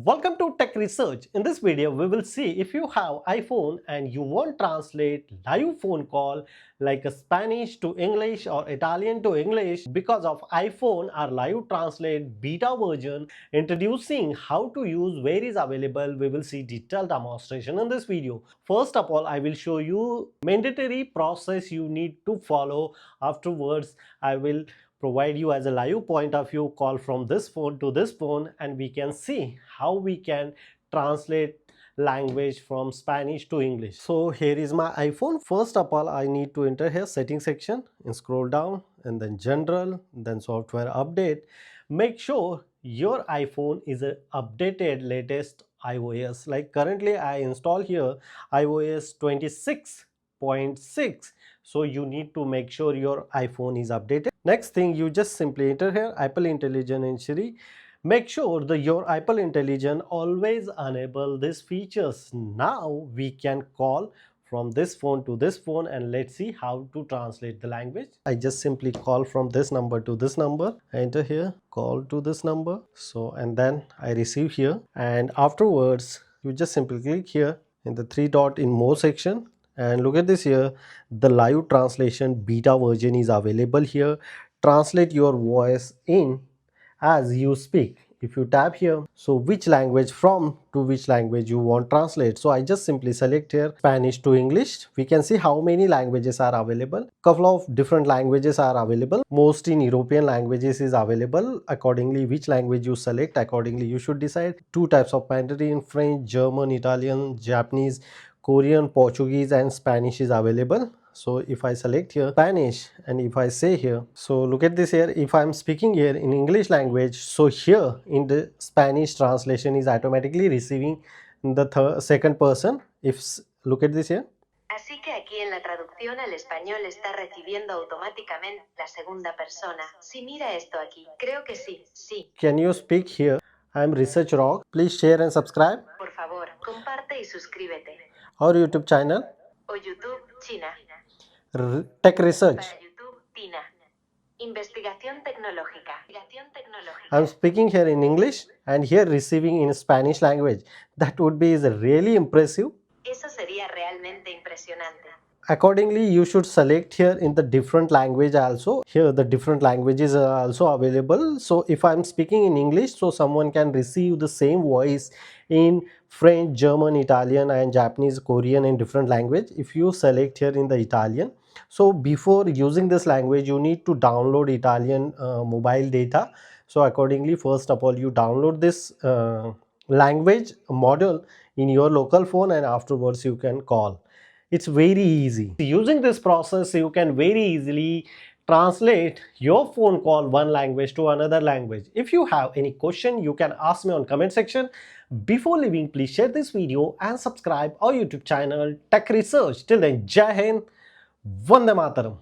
Welcome to Tech Research. In this video, we will see if you have iPhone and you want translate live phone call like a Spanish to English or Italian to English because of iPhone or live translate beta version introducing how to use where is available. We will see detailed demonstration in this video. First of all, I will show you mandatory process you need to follow. Afterwards, I will provide you as a live point of view call from this phone to this phone, and we can see how we can translate language from Spanish to English. So here is my iPhone. First of all, I need to enter here setting section and scroll down and then general, then software update. Make sure your iPhone is a updated latest iOS. Like currently I install here iOS 26.6. So you need to make sure your iPhone is updated. Next thing, you just simply enter here Apple Intelligence and Siri. Make sure that your Apple Intelligence always enable these features. Now we can call from this phone to this phone, and let's see how to translate the language. I just simply call from this number to this number. I enter here call to this number, so and then I receive here, and afterwards you just simply click here in the three dot in more section, and look at this here, the live translation beta version is available here. Translate your voice in as you speak. If you tap here, so which language from to which language you want translate. So I just simply select here Spanish to English. We can see how many languages are available. Couple of different languages are available. Most in European languages is available. Accordingly, which language you select, accordingly you should decide. Two types of Mandarin, French, German, Italian, Japanese, Korean, Portuguese and Spanish is available. So if I select here Spanish and if I say here, so look at this here, if I'm speaking here in English language, so here in the Spanish translation is automatically receiving the second person. Look at this here. Así que aquí en la traducción al español está recibiendo automáticamente la segunda persona. Si mira esto aquí, creo que sí, sí. Can you speak here? I'm Research Rock. Please share and subscribe. Por favor, comparte y suscríbete. Our YouTube channel. O YouTube China. Tech Research. Para YouTube Tina. Investigación tecnológica. I'm speaking here in English and here receiving in Spanish language. That would be really impressive. Eso sería realmente impresionante. Accordingly, you should select here in the different language also. Here the different languages are also available. So if I'm speaking in English, so someone can receive the same voice in French, German, Italian and Japanese, Korean in different language. If you select here in the Italian, so before using this language you need to download Italian mobile data. So accordingly, first of all you download this language model in your local phone, and afterwards you can call. It's very easy. Using this process, you can very easily translate your phone call one language to another language. If you have any question, you can ask me on comment section. Before leaving, please share this video and subscribe our YouTube channel Tech Research. Till then, Jai Hind, Vande Mataram.